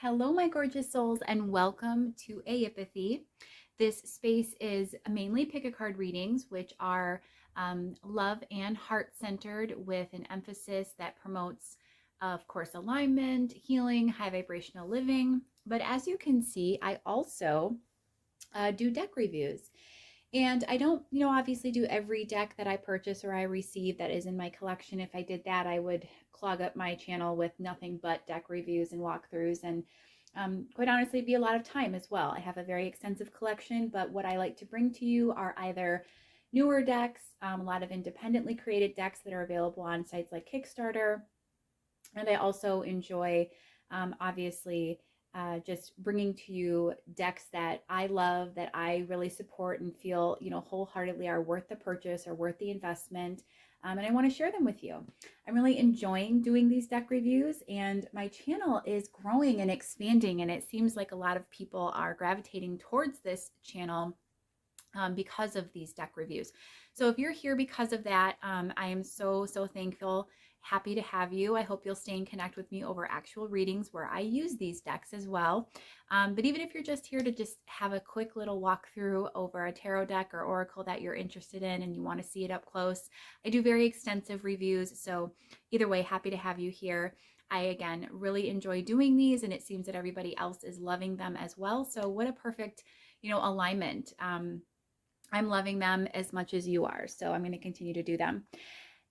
Hello, my gorgeous souls, and welcome to Aeipathy. This space is mainly pick a card readings, which are love and heart centered with an emphasis that promotes, of course, alignment, healing, high vibrational living. But as you can see, I also do deck reviews. And I don't, obviously do every deck that I purchase or I receive that is in my collection. If I did that, I would clog up my channel with nothing but deck reviews and walkthroughs, and quite honestly, be a lot of time as well. I have a very extensive collection, but what I like to bring to you are either newer decks, a lot of independently created decks that are available on sites like Kickstarter. And I also enjoy, obviously, just bringing to you decks that I love, that I really support and feel, wholeheartedly are worth the purchase or worth the investment. And I want to share them with you. I'm really enjoying doing these deck reviews, and my channel is growing and expanding. And it seems like a lot of people are gravitating towards this channel because of these deck reviews. So if you're here because of that, I am so thankful. Happy to have you. I hope you'll stay and connect with me over actual readings where I use these decks as well. But even if you're just here to just have a quick little walkthrough over a tarot deck or oracle that you're interested in and you want to see it up close, I do very extensive reviews. So either way, happy to have you here. I, again, really enjoy doing these, and it seems that everybody else is loving them as well. So what a perfect, alignment. I'm loving them as much as you are. So I'm going to continue to do them.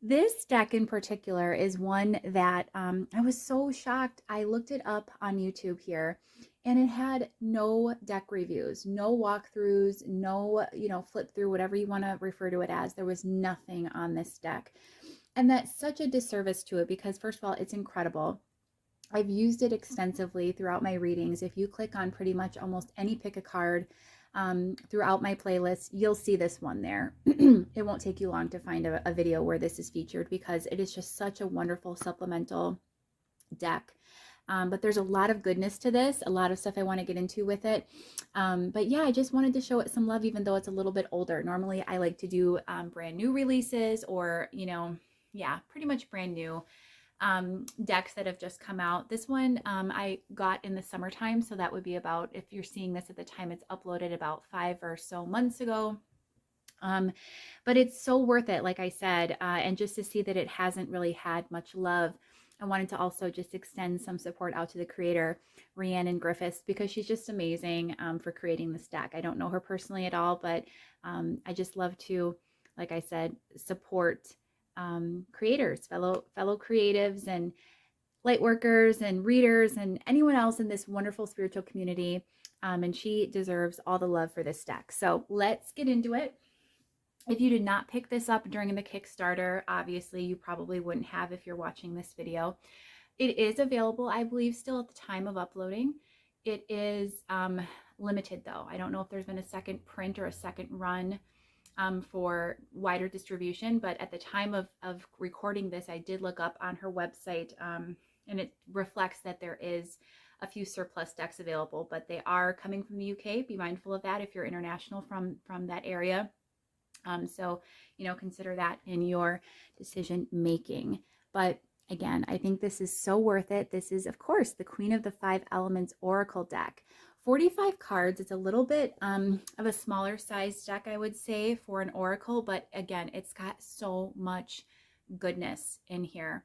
This deck in particular is one that I was so shocked. I looked it up on YouTube here, and it had no deck reviews, no walkthroughs, no, flip through, whatever you want to refer to it as. There was nothing on this deck. And that's such a disservice to it because, first of all, it's incredible. I've used it extensively throughout my readings. If you click on pretty much almost any pick a card throughout my playlist, you'll see this one there. It won't take you long to find a video where this is featured because it is just such a wonderful supplemental deck. But there's a lot of goodness to this, a lot of stuff I want to get into with it. But yeah, I just wanted to show it some love, even though it's a little bit older. Normally I like to do brand new releases or, pretty much brand new decks that have just come out. This one I got in the summertime, so that would be about, if you're seeing this at the time it's uploaded, about 5 or so months ago. But it's so worth it, like I said, and just to see that it hasn't really had much love, I wanted to also just extend some support out to the creator, Rhiannon Griffiths, because she's just amazing for creating this deck. I don't know her personally at all, but I just love to, like I said, support creators, fellow creatives and light workers and readers and anyone else in this wonderful spiritual community. And she deserves all the love for this deck. So let's get into it. If you did not pick this up during the Kickstarter, obviously you probably wouldn't have if you're watching this video. It is available, I believe, still at the time of uploading. It is limited though. I don't know if there's been a second print or a second run for wider distribution, but at the time of recording this, I did look up on her website, and it reflects that there is a few surplus decks available, but they are coming from the UK. Be mindful of that if you're international from that area. So, consider that in your decision making. But again, I think this is so worth it. This is, of course, the Queen of the Five Elements Oracle deck. 45 cards. It's a little bit of a smaller size deck, I would say, for an oracle, but again, it's got so much goodness in here.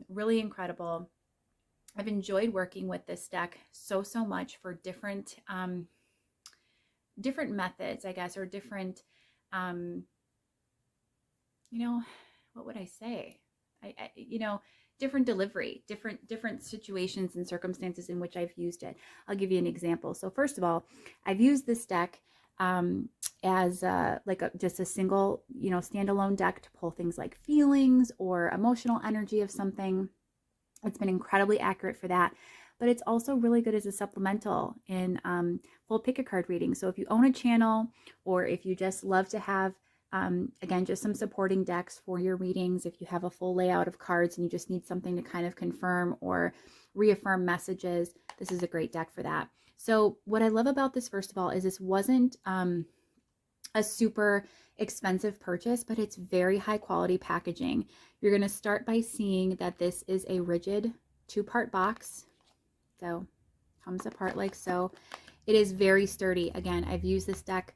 Really incredible. I've enjoyed working with this deck so much for different methods, I guess, or different what would I say? Different delivery, different situations and circumstances in which I've used it. I'll give you an example. So first of all, I've used this deck as just a single, standalone deck to pull things like feelings or emotional energy of something. It's been incredibly accurate for that. But it's also really good as a supplemental in full pick a card reading. So if you own a channel, or if you just love to have again, just some supporting decks for your readings, if you have a full layout of cards and you just need something to kind of confirm or reaffirm messages, this is a great deck for that. So what I love about this, first of all, is this wasn't a super expensive purchase, but it's very high quality packaging. You're going to start by seeing that this is a rigid 2-part box. So comes apart like so. It is very sturdy. Again, I've used this deck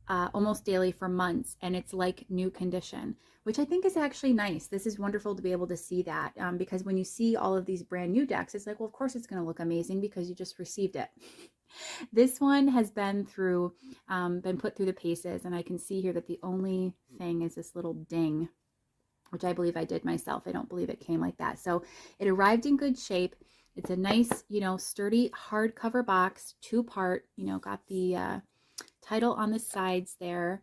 almost daily for months, and it's like new condition, which I think is actually nice. This is wonderful to be able to see that, because when you see all of these brand new decks, it's like, well, of course it's going to look amazing because you just received it. This one has been put through the paces, and I can see here that the only thing is this little ding, which I believe I did myself. I don't believe it came like that. So it arrived in good shape. It's a nice, sturdy hardcover box, 2-part, got the title on the sides there.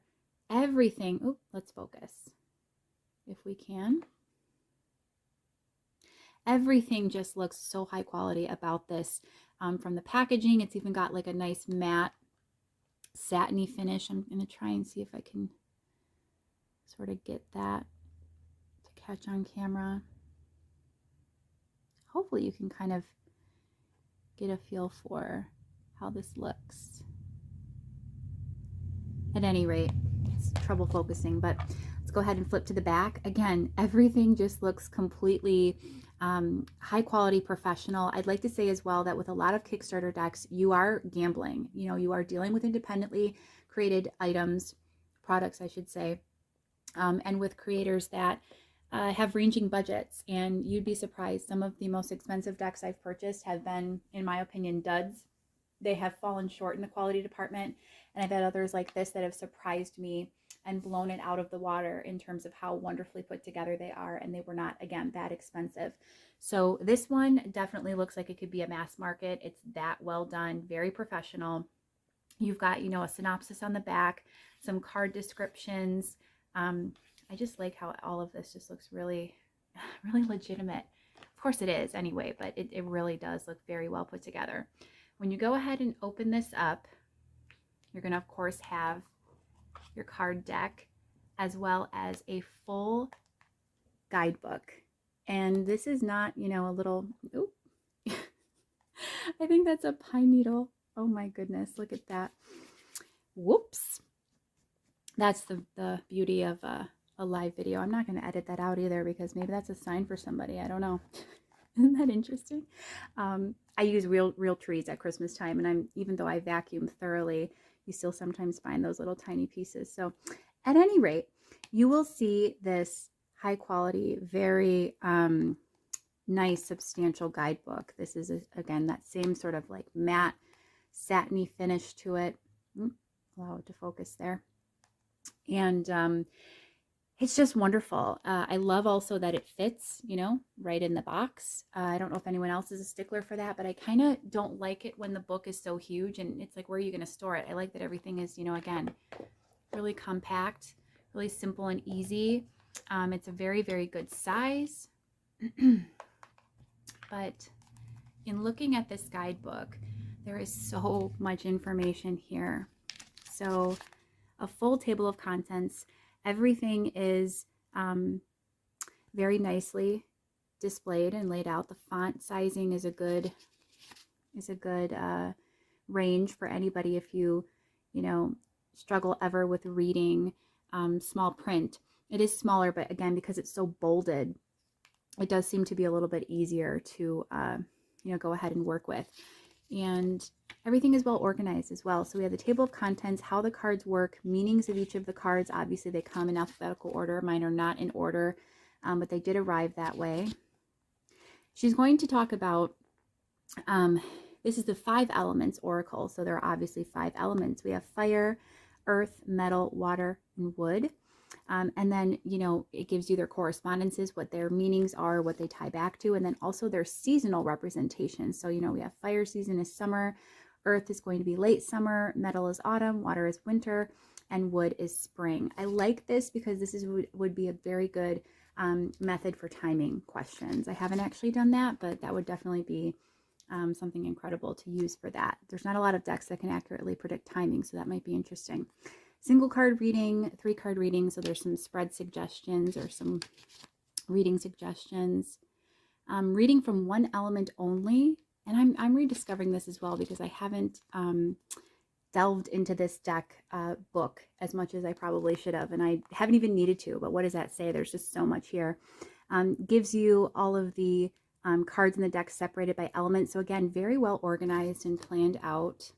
Everything, oh, let's focus if we can. Everything just looks so high quality about this. From the packaging, it's even got like a nice matte satiny finish. I'm going to try and see if I can sort of get that to catch on camera. Hopefully you can kind of get a feel for how this looks. At any rate, it's trouble focusing, but let's go ahead and flip to the back. Again, everything just looks completely high quality, professional. I'd like to say as well that with a lot of Kickstarter decks, you are gambling. You are dealing with independently created products, I should say, and with creators that have ranging budgets. And you'd be surprised. Some of the most expensive decks I've purchased have been, in my opinion, duds. They have fallen short in the quality department. And I've had others like this that have surprised me and blown it out of the water in terms of how wonderfully put together they are. And they were not, again, that expensive. So this one definitely looks like it could be a mass market. It's that well done, very professional. You've got, a synopsis on the back, some card descriptions. I just like how all of this just looks really, really legitimate. Of course it is anyway, but it really does look very well put together. When you go ahead and open this up, you're going to, of course, have your card deck as well as a full guidebook. And this is not, a little, ooh, I think that's a pine needle. Oh my goodness, look at that. Whoops. That's the beauty of a live video. I'm not going to edit that out either because maybe that's a sign for somebody. I don't know. Isn't that interesting? I use real trees at Christmas time, and even though I vacuum thoroughly, you still sometimes find those little tiny pieces. So at any rate, you will see this high quality, very nice, substantial guidebook. This is, again, that same sort of like matte, satiny finish to it. Allow it to focus there. And it's just wonderful. I love also that it fits, right in the box. I don't know if anyone else is a stickler for that, but I kind of don't like it when the book is so huge and it's like, where are you going to store it? I like that everything is, again, really compact, really simple and easy. It's a very, very good size. But in looking at this guidebook, there is so much information here. So a full table of contents. Everything is very nicely displayed and laid out. The font sizing is a good range for anybody if you struggle ever with reading small print. It is smaller, but again, because it's so bolded, it does seem to be a little bit easier to go ahead and work with. And everything is well organized as well. So we have the table of contents, how the cards work, meanings of each of the cards. Obviously, they come in alphabetical order. Mine are not in order, but they did arrive that way. She's going to talk about, this is the 5 elements oracle. So there are obviously 5 elements. We have fire, earth, metal, water, and wood. And then, it gives you their correspondences, what their meanings are, what they tie back to, and then also their seasonal representation. So, we have fire season is summer, earth is going to be late summer, metal is autumn, water is winter, and wood is spring. I like this because this would be a very good method for timing questions. I haven't actually done that, but that would definitely be something incredible to use for that. There's not a lot of decks that can accurately predict timing, so that might be interesting. Single card reading, 3 card reading. So there's some spread suggestions or some reading suggestions. Reading from one element only. And I'm rediscovering this as well because I haven't delved into this deck book as much as I probably should have. And I haven't even needed to, but what does that say? There's just so much here. Gives you all of the cards in the deck separated by elements. So again, very well organized and planned out.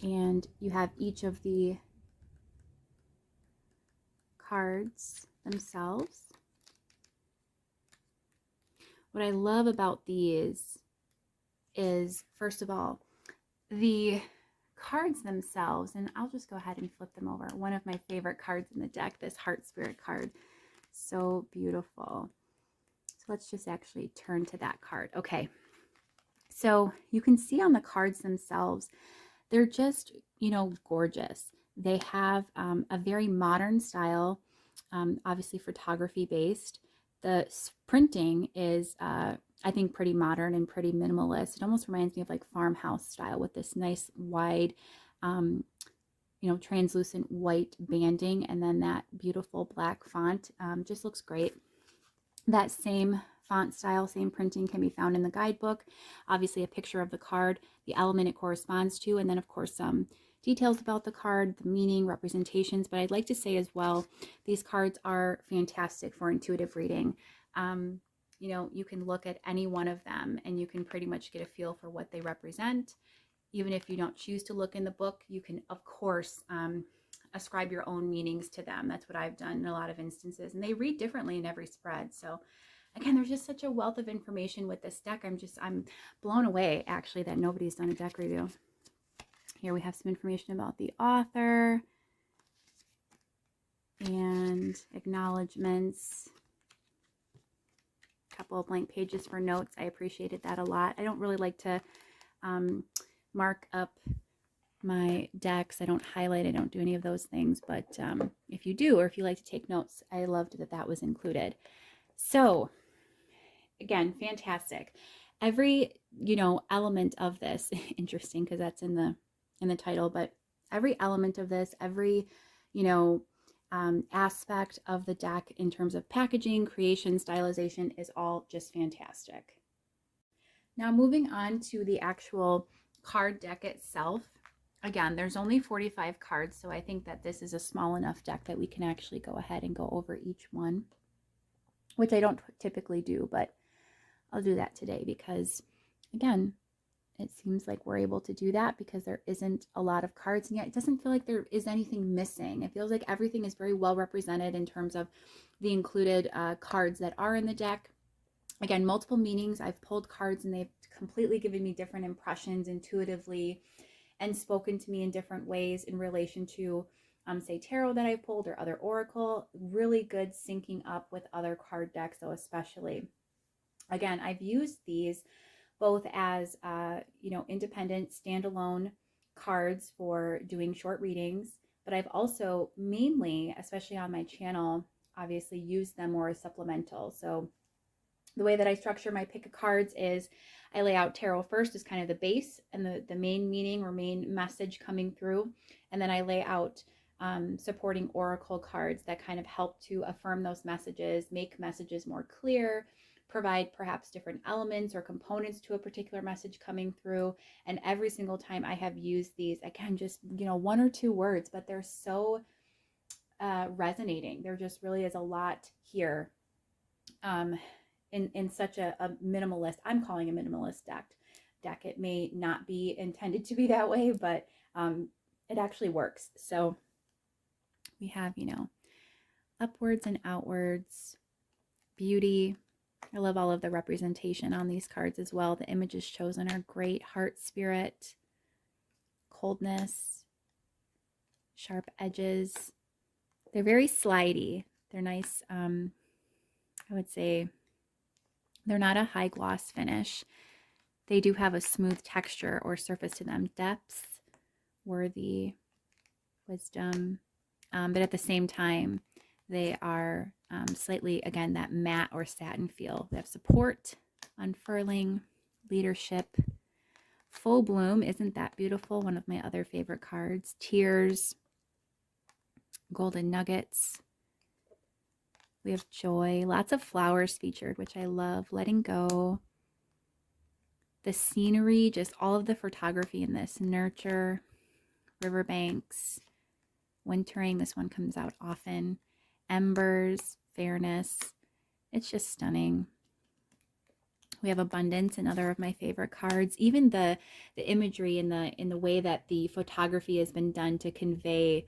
And you have each of the cards themselves. What I love about these is, first of all, the cards themselves, and I'll just go ahead and flip them over. One of my favorite cards in the deck, this Heart Spirit card. So beautiful. So let's just actually turn to that card. Okay. So you can see on the cards themselves, they're just, you know, gorgeous. They have a very modern style, obviously photography based. The printing is, I think, pretty modern and pretty minimalist. It almost reminds me of like farmhouse style with this nice wide, you know, translucent white banding, and then that beautiful black font. Just looks great. That same font style, same printing can be found in the guidebook. Obviously a picture of the card, the element it corresponds to, and then of course some details about the card, the meaning, representations. But I'd like to say as well, these cards are fantastic for intuitive reading. You know, you can look at any one of them and you can pretty much get a feel for what they represent. Even if you don't choose to look in the book, you can, of course, ascribe your own meanings to them. That's what I've done in a lot of instances. And they read differently in every spread. So again, there's just such a wealth of information with this deck. I'm blown away, actually, that nobody's done a deck review. Here we have some information about the author and acknowledgments. A couple of blank pages for notes. I appreciated that a lot. I don't really like to mark up my decks. I don't highlight. I don't do any of those things. But if you do, or if you like to take notes, I loved that that was included. So again, fantastic. Every, you know, element of this, interesting because that's in the title, but every element of this, every, you know, aspect of the deck in terms of packaging, creation, stylization is all just fantastic. Now moving on to the actual card deck itself. Again, there's only 45 cards, so I think that this is a small enough deck that we can actually go ahead and go over each one, which I don't typically do, but I'll do that today because, again, it seems like we're able to do that because there isn't a lot of cards, and yet it doesn't feel like there is anything missing. It feels like everything is very well represented in terms of the included cards that are in the deck. Again, multiple meanings. I've pulled cards and they've completely given me different impressions intuitively and spoken to me in different ways in relation to, say, tarot that I've pulled or other oracle. Really good syncing up with other card decks, though, especially. Again, I've used these both as, you know, independent, standalone cards for doing short readings, but I've also mainly, especially on my channel, obviously used them more as supplemental. So the way that I structure my pick of cards is I lay out tarot first as kind of the base and the main meaning or main message coming through. And then I lay out supporting oracle cards that kind of help to affirm those messages, make messages more clear, provide perhaps different elements or components to a particular message coming through. And every single time I have used these, again, just, you know, one or two words, but they're so resonating. There just really is a lot here. In such a minimalist, I'm calling a minimalist deck. It may not be intended to be that way, but it actually works. So we have, you know, upwards and outwards, beauty. I love all of the representation on these cards as well. The images chosen are great. Heart, spirit, coldness, sharp edges. They're very slidey. They're nice. I would say they're not a high gloss finish. They do have a smooth texture or surface to them. Depth, worthy, wisdom. But at the same time, they are slightly, again, that matte or satin feel. They have support, unfurling, leadership, full bloom. Isn't that beautiful? One of my other favorite cards. Tears, golden nuggets. We have joy, lots of flowers featured, which I love. Letting go. The scenery, just all of the photography in this. Nurture, riverbanks, wintering. This one comes out often. Embers, fairness, It's just stunning. We have abundance, another of my favorite cards. Even the imagery and the way that the photography has been done to convey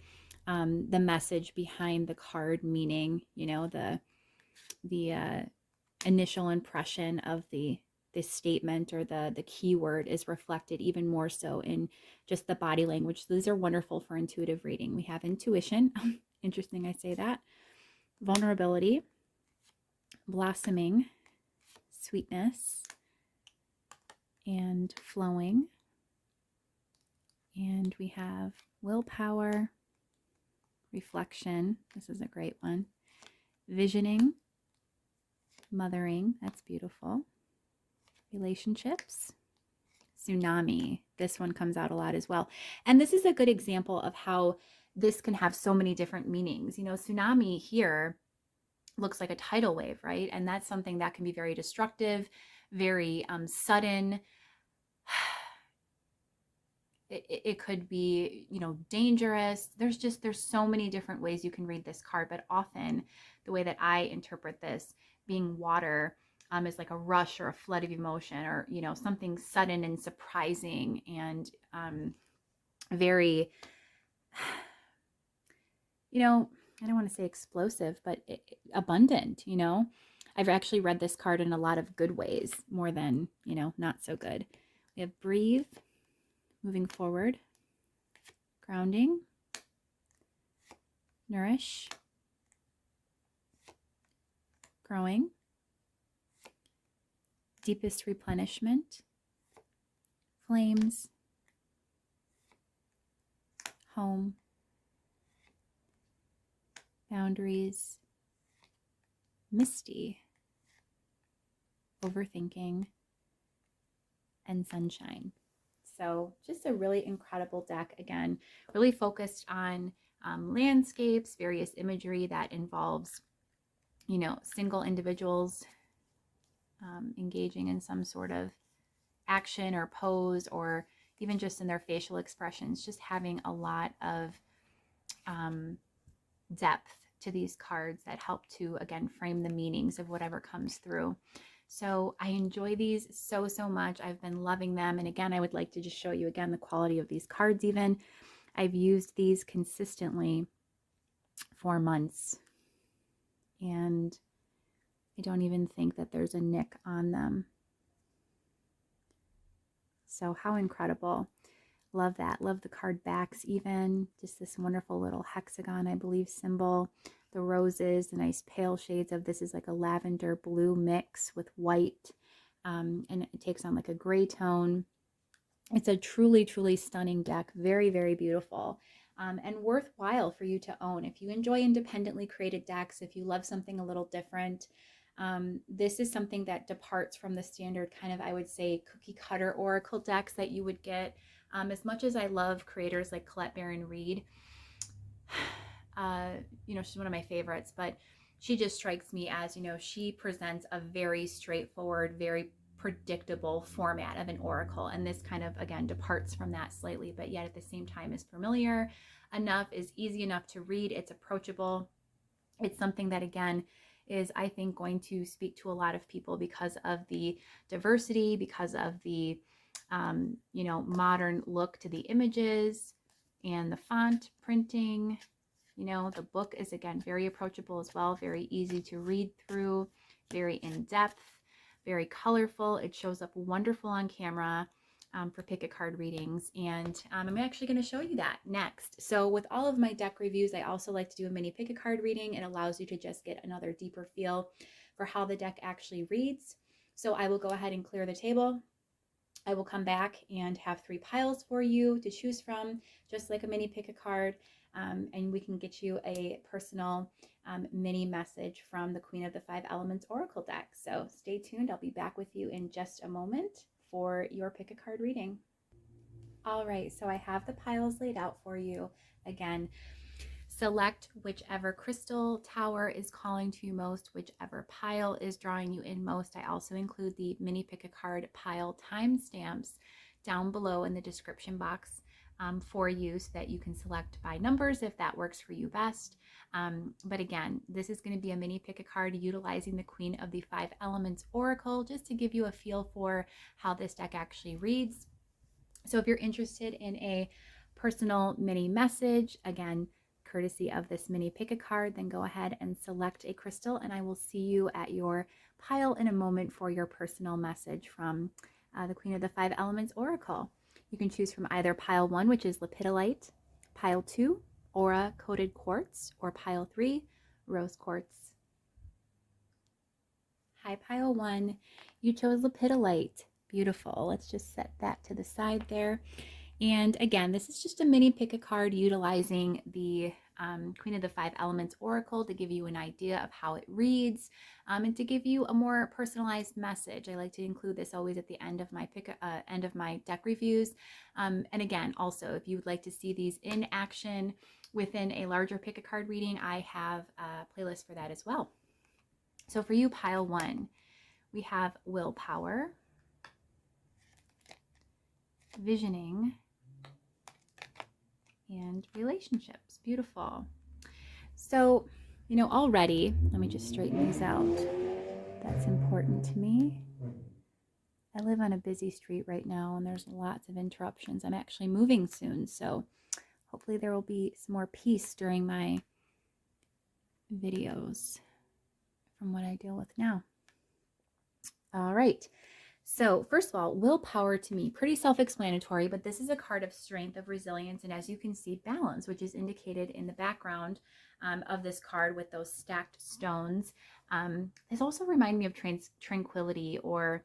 the message behind the card meaning, you know, the initial impression of the statement or the keyword is reflected even more so in just the body language. So these are wonderful for intuitive reading. We have intuition. Interesting I say that. Vulnerability, blossoming, sweetness, and flowing. And we have willpower, reflection. This is a great one. Visioning, mothering. That's beautiful. Relationships, tsunami. This one comes out a lot as well. And this is a good example of how this can have so many different meanings. You know, tsunami here looks like a tidal wave, right? And that's something that can be very destructive, very sudden. It could be, you know, dangerous. There's so many different ways you can read this card, but often the way that I interpret this being water is like a rush or a flood of emotion, or, you know, something sudden and surprising and very, you know, I don't want to say explosive, but abundant, you know. I've actually read this card in a lot of good ways more than, you know, not so good. We have breathe, moving forward, grounding, nourish, growing, deepest replenishment, flames, home, boundaries, misty, overthinking, and sunshine. So just a really incredible deck. Again, really focused on landscapes, various imagery that involves, you know, single individuals engaging in some sort of action or pose, or even just in their facial expressions, just having a lot of depth to these cards that help to, again, frame the meanings of whatever comes through. So I enjoy these so much. I've been loving them. And again, I would like to just show you again the quality of these cards. Even I've used these consistently for months, and I don't even think that there's a nick on them. So how incredible. Love that. Love the card backs even. Just this wonderful little hexagon, I believe, symbol. The roses, the nice pale shades of this is like a lavender blue mix with white. And it takes on like a gray tone. It's a truly stunning deck. Very, very beautiful. And worthwhile for you to own. If you enjoy independently created decks, if you love something a little different, this is something that departs from the standard kind of, I would say, cookie cutter oracle decks that you would get. As much as I love creators like Colette Baron Reed, you know, she's one of my favorites, but she just strikes me as, you know, she presents a very straightforward, very predictable format of an oracle. And this kind of, again, departs from that slightly, but yet at the same time is familiar enough, is easy enough to read. It's approachable. It's something that, again, is, I think, going to speak to a lot of people because of the diversity, because of the, you know, modern look to the images and the font printing. You know, the book is, again, very approachable as well, very easy to read through, very in-depth, very colorful. It shows up wonderful on camera for pick a card readings. And I'm actually going to show you that next. So with all of my deck reviews, I also like to do a mini pick a card reading. It allows you to just get another deeper feel for how the deck actually reads. So I will go ahead and clear the table. I will come back and have 3 piles for you to choose from, just like a mini pick a card. And we can get you a personal mini message from the Queen of the 5 Elements Oracle deck. So stay tuned. I'll be back with you in just a moment for your pick a card reading. All right, so I have the piles laid out for you. Again, select whichever crystal tower is calling to you most, whichever pile is drawing you in most. I also include the mini pick a card pile timestamps down below in the description box. for you so that you can select by numbers if that works for you best. But again, this is going to be a mini pick a card utilizing the Queen of the Five Elements Oracle just to give you a feel for how this deck actually reads. So if you're interested in a personal mini message, again, courtesy of this mini pick a card, then go ahead and select a crystal, and I will see you at your pile in a moment for your personal message from the Queen of the Five Elements Oracle. You can choose from either pile 1, which is lepidolite, pile 2, aura coated quartz, or pile 3, rose quartz. Hi, pile 1. You chose lepidolite. Beautiful. Let's just set that to the side there. And again, this is just a mini pick a card utilizing the Queen of the Five Elements Oracle to give you an idea of how it reads and to give you a more personalized message. I like to include this always at the end of my deck reviews. And again, also, if you would like to see these in action within a larger pick a card reading, I have a playlist for that as well. So for you, pile 1, we have willpower, visioning, and relationships. Beautiful. So, already, let me just straighten these out. That's important to me. I live on a busy street right now and there's lots of interruptions. I'm actually moving soon, so hopefully there will be some more peace during my videos from what I deal with now. All right. So first of all, willpower to me, pretty self-explanatory, but this is a card of strength, of resilience, and as you can see, balance, which is indicated in the background of this card with those stacked stones. This also reminds me of tranquility or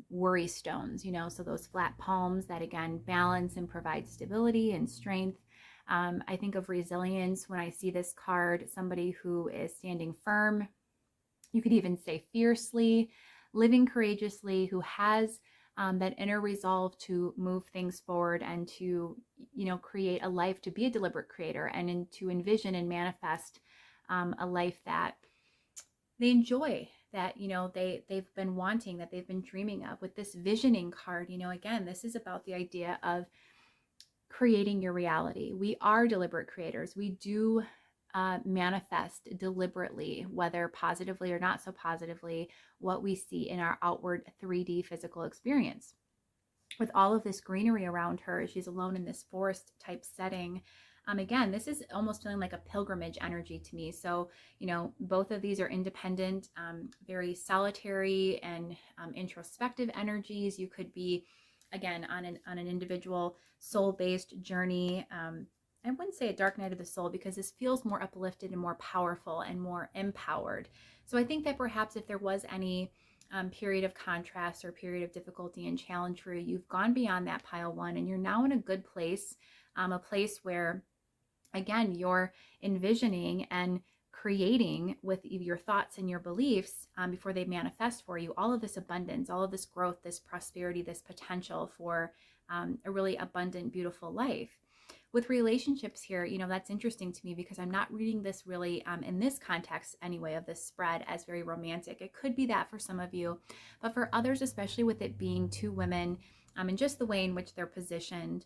worry stones, so those flat palms that, again, balance and provide stability and strength. I think of resilience when I see this card, somebody who is standing firm. You could even say fiercely, living courageously, who has that inner resolve to move things forward and to, create a life, to be a deliberate creator and to envision and manifest a life that they enjoy, that, they've been wanting, that they've been dreaming of. With this visioning card, again, this is about the idea of creating your reality. We are deliberate creators. We do manifest deliberately, whether positively or not so positively, what we see in our outward 3D physical experience. With all of this greenery around her, she's alone in this forest type setting. Again, this is almost feeling like a pilgrimage energy to me. So, both of these are independent, very solitary and introspective energies. You could be, again, on an individual soul-based journey. I wouldn't say a dark night of the soul because this feels more uplifted and more powerful and more empowered. So I think that perhaps if there was any period of contrast or period of difficulty and challenge for you, you've gone beyond that pile 1 and you're now in a good place, a place where, again, you're envisioning and creating with your thoughts and your beliefs before they manifest for you, all of this abundance, all of this growth, this prosperity, this potential for a really abundant, beautiful life. With relationships here, that's interesting to me because I'm not reading this really in this context anyway of this spread as very romantic. It could be that for some of you, but for others, especially with it being 2 women and just the way in which they're positioned,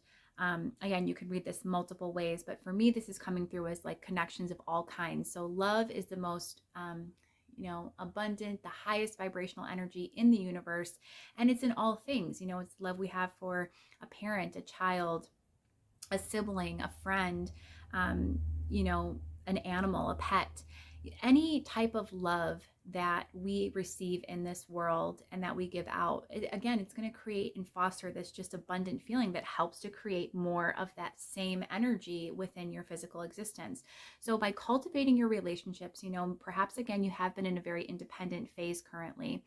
again, you could read this multiple ways, but for me, this is coming through as like connections of all kinds. So love is the most abundant, the highest vibrational energy in the universe, and it's in all things. It's love we have for a parent, a child, a sibling, a friend, an animal, a pet, any type of love that we receive in this world and that we give out. Again, it's going to create and foster this just abundant feeling that helps to create more of that same energy within your physical existence. So by cultivating your relationships, perhaps again, you have been in a very independent phase currently.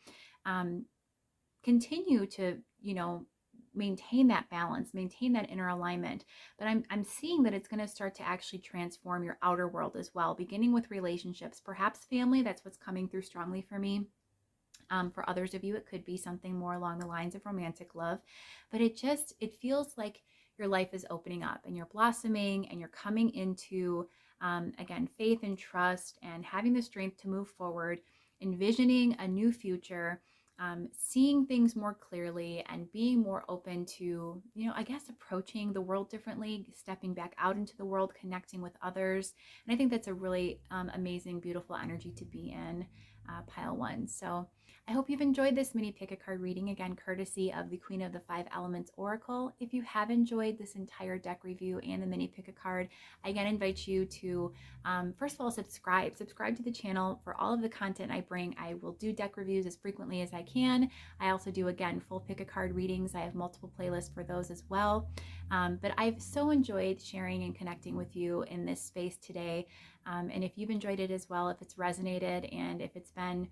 Continue to, maintain that balance, maintain that inner alignment. But I'm seeing that it's going to start to actually transform your outer world as well, beginning with relationships, perhaps family. That's what's coming through strongly for me. For others of you, it could be something more along the lines of romantic love, but it feels like your life is opening up and you're blossoming and you're coming into, again, faith and trust and having the strength to move forward, envisioning a new future. seeing things more clearly and being more open to, I guess, approaching the world differently, stepping back out into the world, connecting with others. And I think that's a really amazing, beautiful energy to be in, pile one. So I hope you've enjoyed this mini pick a card reading, again, courtesy of the Queen of the Five Elements Oracle. If you have enjoyed this entire deck review and the mini pick a card, I again invite you to, first of all, subscribe to the channel for all of the content I bring. I will do deck reviews as frequently as I can. I also do, again, full pick a card readings. I have multiple playlists for those as well. But I've so enjoyed sharing and connecting with you in this space today. And if you've enjoyed it as well, if it's resonated and if it's been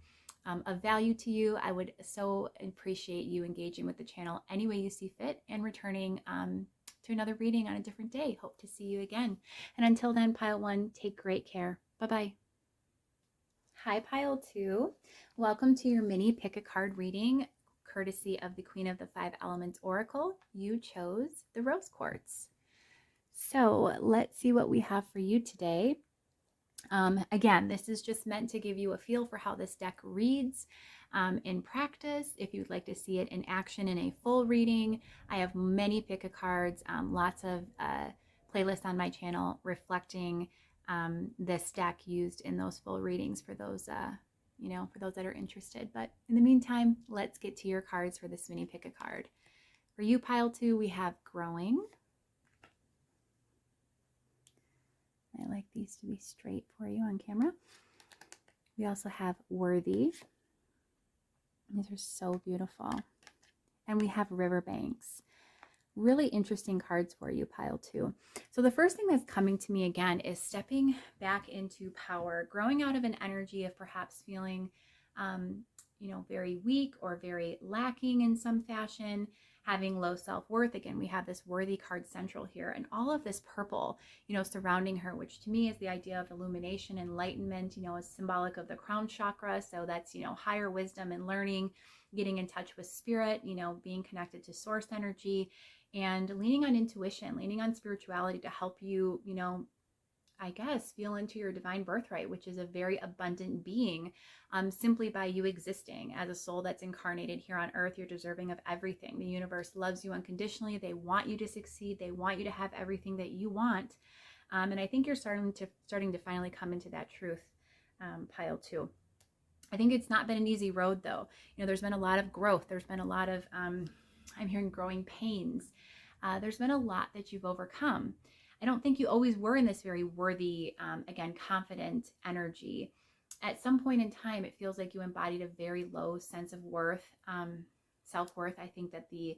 of value to you, I would so appreciate you engaging with the channel any way you see fit and returning to another reading on a different day. Hope to see you again. And until then, pile one, take great care. Bye-bye. Hi, pile two. Welcome to your mini pick a card reading, courtesy of the Queen of the Five Elements Oracle. You chose the rose quartz. So let's see what we have for you today. Again, this is just meant to give you a feel for how this deck reads in practice. If you'd like to see it in action in a full reading, I have many pick a cards, lots of playlists on my channel reflecting this deck used in those full readings for those for those that are interested. But in the meantime, let's get to your cards for this mini pick a card. For you, pile two, we have growing. I like these to be straight for you on camera. We also have worthy. These are so beautiful. And we have riverbanks. Really interesting cards for you, pile two. So the first thing that's coming to me again is stepping back into power, growing out of an energy of perhaps feeling, very weak or very lacking in some fashion, having low self-worth. Again, we have this worthy card central here, and all of this purple, surrounding her, which to me is the idea of illumination, enlightenment, is symbolic of the crown chakra. So that's, higher wisdom and learning, getting in touch with spirit, being connected to source energy, and leaning on intuition, leaning on spirituality to help you, I guess, feel into your divine birthright, which is a very abundant being. Simply by you existing as a soul that's incarnated here on earth, you're deserving of everything. The universe loves you unconditionally. They want you to succeed. They want you to have everything that you want. And I think you're starting to finally come into that truth, pile two. I think it's not been an easy road, though. There's been a lot of growth. There's been a lot of, I'm hearing growing pains. There's been a lot that you've overcome. I don't think you always were in this very worthy, again, confident energy. At some point in time, it feels like you embodied a very low sense of worth, self-worth. I think that the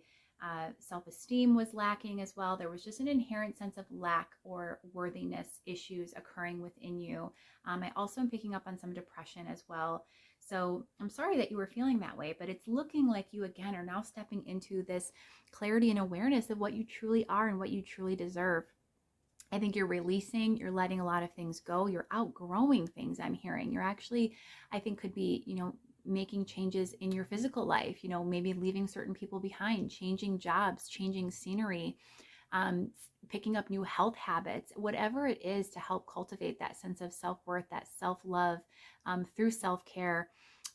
self-esteem was lacking as well. There was just an inherent sense of lack or worthiness issues occurring within you. I also am picking up on some depression as well. So I'm sorry that you were feeling that way, but it's looking like you, again, are now stepping into this clarity and awareness of what you truly are and what you truly deserve. I think you're releasing, you're letting a lot of things go. You're outgrowing things, I'm hearing. You're actually, I think, could be, making changes in your physical life, maybe leaving certain people behind, changing jobs, changing scenery, picking up new health habits, whatever it is to help cultivate that sense of self-worth, that self-love through self-care,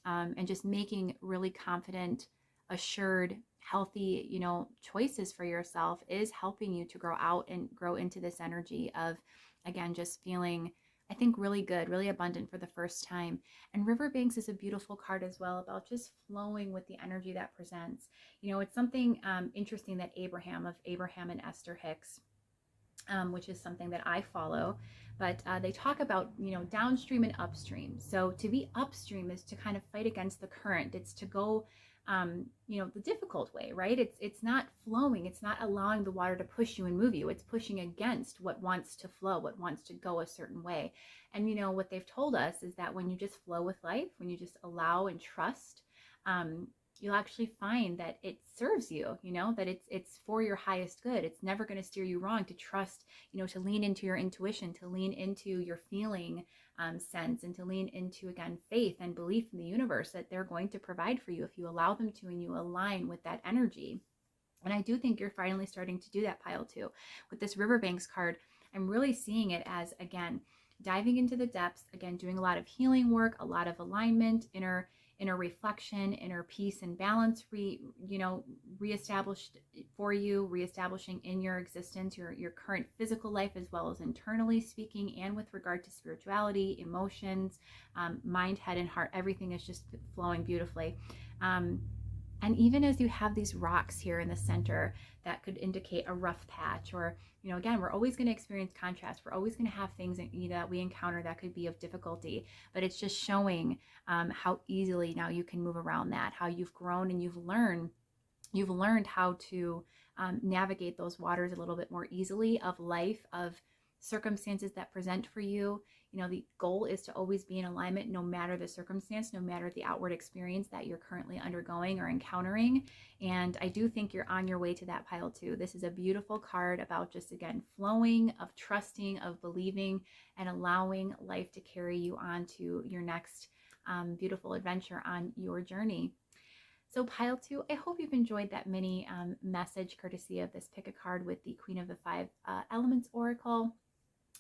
and just making really confident, assured, healthy, choices for yourself is helping you to grow out and grow into this energy of, again, just feeling, I think, really good, really abundant for the first time. And Riverbanks is a beautiful card as well, about just flowing with the energy that presents. It's something interesting that Abraham and Esther Hicks, which is something that I follow, but they talk about, downstream and upstream. So to be upstream is to kind of fight against the current. It's to go, the difficult way, right? It's not flowing. It's not allowing the water to push you and move you. It's pushing against what wants to flow, what wants to go a certain way. And, what they've told us is that when you just flow with life, when you just allow and trust, you'll actually find that it serves you, that it's for your highest good. It's never going to steer you wrong. To trust, to lean into your intuition, to lean into your feeling sense, and to lean into, again, faith and belief in the universe that they're going to provide for you if you allow them to and you align with that energy. And I do think you're finally starting to do that, pile two. With this Riverbanks card, I'm really seeing it as, again, diving into the depths, again, doing a lot of healing work, a lot of alignment, inner inner reflection, inner peace and balance, reestablished for you, reestablishing in your existence, your current physical life, as well as internally speaking, and with regard to spirituality, emotions, mind, head, and heart. Everything is just flowing beautifully. And even as you have these rocks here in the center that could indicate a rough patch, or, again, we're always going to experience contrast. We're always going to have things that we encounter that could be of difficulty, but it's just showing how easily now you can move around that, how you've grown and you've learned how to navigate those waters a little bit more easily of life, of circumstances that present for you. The goal is to always be in alignment, no matter the circumstance, no matter the outward experience that you're currently undergoing or encountering. And I do think you're on your way to that, pile 2. This is a beautiful card about just, again, flowing, of trusting, of believing, and allowing life to carry you on to your next beautiful adventure on your journey. So pile 2, I hope you've enjoyed that mini message courtesy of this pick a card with the Queen of the 5 Elements Oracle.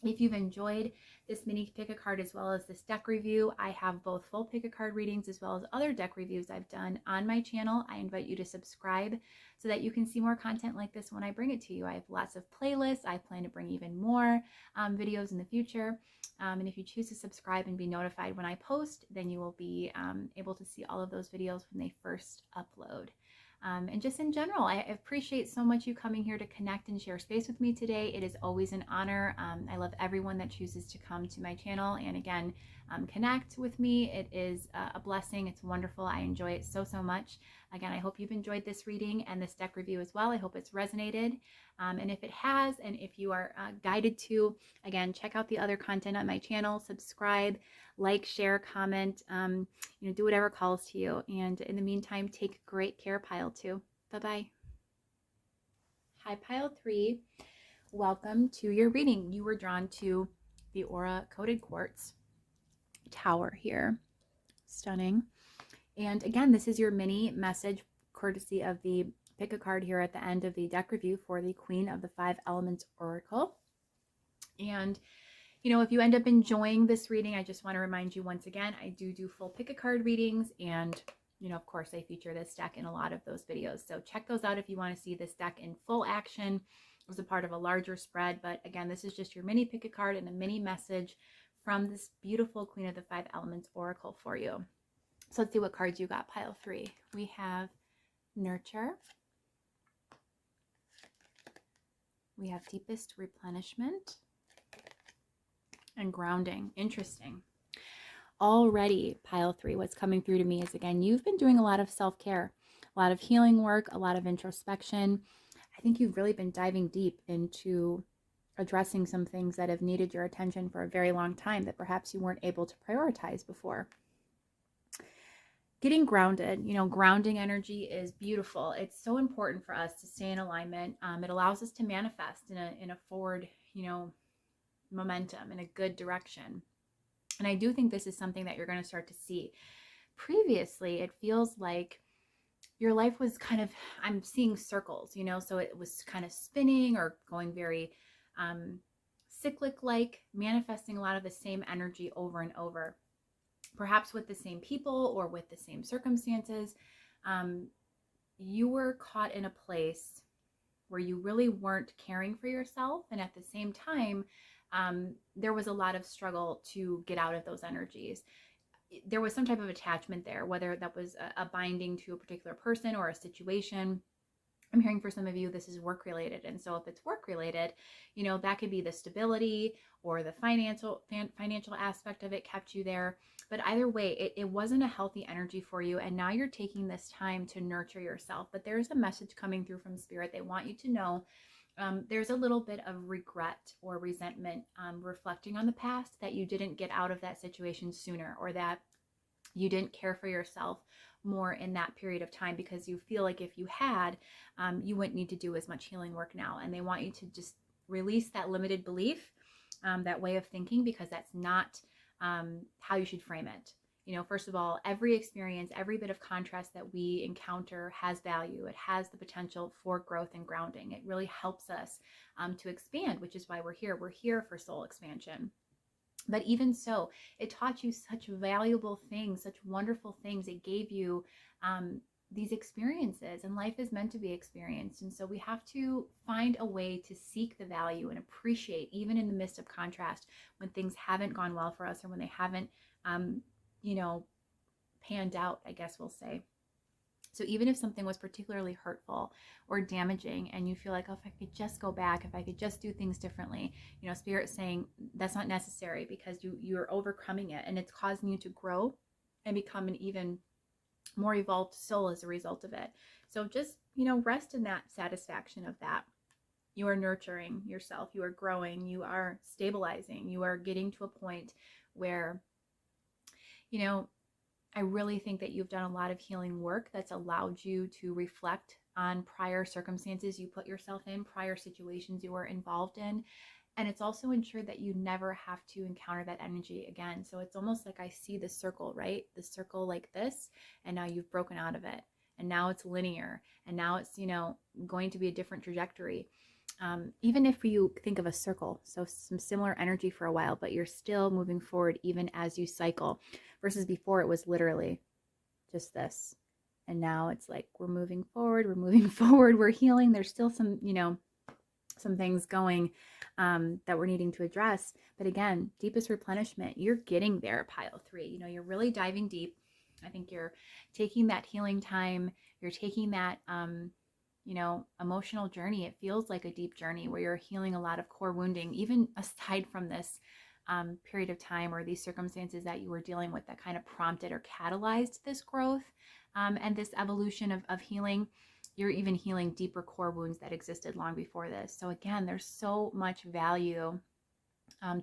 If you've enjoyed this mini pick a card as well as this deck review, I have both full pick a card readings as well as other deck reviews I've done on my channel. I invite you to subscribe so that you can see more content like this when I bring it to you. I have lots of playlists. I plan to bring even more videos in the future. And if you choose to subscribe and be notified when I post, then you will be able to see all of those videos when they first upload. And just in general, I appreciate so much you coming here to connect and share space with me today. It is always an honor. I love everyone that chooses to come to my channel and, again, connect with me. It is a blessing. It's wonderful. I enjoy it so, so much. Again, I hope you've enjoyed this reading and this deck review as well. I hope it's resonated. And if it has, and if you are guided to, again, check out the other content on my channel, subscribe, like, share, comment, do whatever calls to you. And in the meantime, take great care, pile 2. Bye-bye. Hi, pile 3. Welcome to your reading. You were drawn to the Aura Coated Quartz Tower here. Stunning. And again, this is your mini message courtesy of the pick a card here at the end of the deck review for the Queen of the 5 Elements Oracle. And if you end up enjoying this reading, I just want to remind you once again, I do full pick a card readings, and of course I feature this deck in a lot of those videos. So check those out if you want to see this deck in full action as a part of a larger spread. But again, this is just your mini pick a card and a mini message from this beautiful Queen of the 5 Elements Oracle for you. So let's see what cards you got, pile 3. We have Nurture. We have Deepest Replenishment. And Grounding. Interesting. Already, pile 3, what's coming through to me is, again, you've been doing a lot of self-care, a lot of healing work, a lot of introspection. I think you've really been diving deep into addressing some things that have needed your attention for a very long time that perhaps you weren't able to prioritize before. Getting grounded, grounding energy is beautiful. It's so important for us to stay in alignment. It allows us to manifest in a forward, momentum, in a good direction. And I do think this is something that you're going to start to see. Previously, it feels like your life was kind of, I'm seeing circles, so it was kind of spinning or going very cyclic-like, manifesting a lot of the same energy over and over, perhaps with the same people or with the same circumstances. You were caught in a place where you really weren't caring for yourself, and at the same time, there was a lot of struggle to get out of those energies. There was some type of attachment there, whether that was a binding to a particular person or a situation. I'm hearing for some of you, this is work related. And so if it's work related, that could be the stability or the financial aspect of it kept you there. But either way, it wasn't a healthy energy for you. And now you're taking this time to nurture yourself. But there's a message coming through from Spirit. They want you to know there's a little bit of regret or resentment reflecting on the past, that you didn't get out of that situation sooner, or that you didn't care for yourself more in that period of time, because you feel like if you had, you wouldn't need to do as much healing work now. And they want you to just release that limited belief, that way of thinking, because that's not how you should frame it. First of all, every experience, every bit of contrast that we encounter has value. It has the potential for growth and grounding. It really helps us to expand, which is why we're here. We're here for soul expansion. But even so, it taught you such valuable things, such wonderful things. It gave you these experiences, and life is meant to be experienced. And so we have to find a way to seek the value and appreciate, even in the midst of contrast, when things haven't gone well for us, or when they haven't, you know, panned out, I guess we'll say. So even if something was particularly hurtful or damaging, and you feel like, oh, if I could just go back, if I could just do things differently, you know, Spirit's saying that's not necessary, because you're overcoming it, and it's causing you to grow and become an even more evolved soul as a result of it. So just, you know, rest in that satisfaction of that. You are nurturing yourself, you are growing, you are stabilizing, you are getting to a point where, you know, I really think that you've done a lot of healing work that's allowed you to reflect on prior circumstances you put yourself in, prior situations you were involved in. And it's also ensured that you never have to encounter that energy again. So it's almost like I see the circle, right? The circle like this, and now you've broken out of it. And now it's linear. And now it's, you know, going to be a different trajectory. Even if you think of a circle, so some similar energy for a while, but you're still moving forward even as you cycle, versus before it was literally just this. And now it's like we're moving forward, we're healing. There's still some, you know, some things going that we're needing to address. But again, deepest replenishment, you're getting there, pile 3. You know, you're really diving deep. I think you're taking that healing time. You're taking that, you know, emotional journey. It feels like a deep journey where you're healing a lot of core wounding, even aside from this period of time or these circumstances that you were dealing with that kind of prompted or catalyzed this growth and this evolution of healing. You're even healing deeper core wounds that existed long before this. So again, there's so much value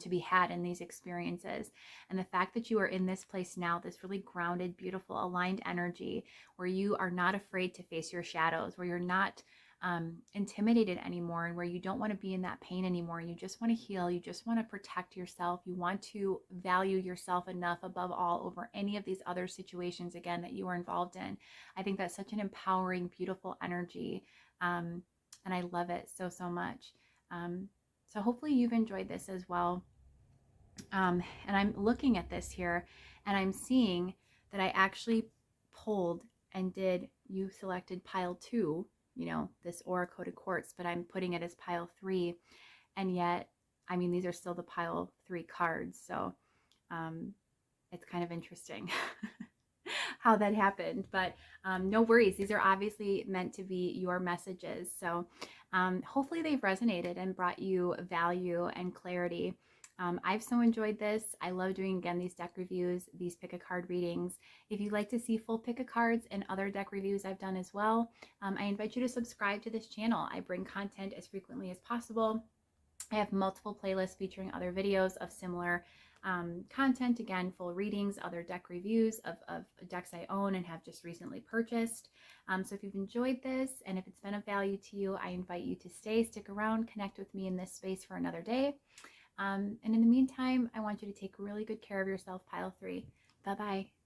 to be had in these experiences. And the fact that you are in this place now, this really grounded, beautiful, aligned energy, where you are not afraid to face your shadows, where you're not intimidated anymore, and where you don't want to be in that pain anymore. You just want to heal. You just want to protect yourself. You want to value yourself enough above all over any of these other situations, again, that you are involved in. I think that's such an empowering, beautiful energy. And I love it so, so much. So hopefully you've enjoyed this as well. And I'm looking at this here, and I'm seeing that I actually pulled and you selected pile 2, you know, this aura coded quartz, but I'm putting it as pile 3. And yet, I mean, these are still the pile 3 cards. So it's kind of interesting how that happened, but no worries. These are obviously meant to be your messages. So hopefully they've resonated and brought you value and clarity. I've so enjoyed this. I love doing, again, these deck reviews, these pick a card readings. If you'd like to see full pick a cards and other deck reviews I've done as well, I invite you to subscribe to this channel. I bring content as frequently as possible. I have multiple playlists featuring other videos of similar content, again, full readings, other deck reviews of decks I own and have just recently purchased. So if you've enjoyed this, and if it's been of value to you, I invite you to stick around, connect with me in this space for another day. And in the meantime, I want you to take really good care of yourself, pile 3. Bye-bye.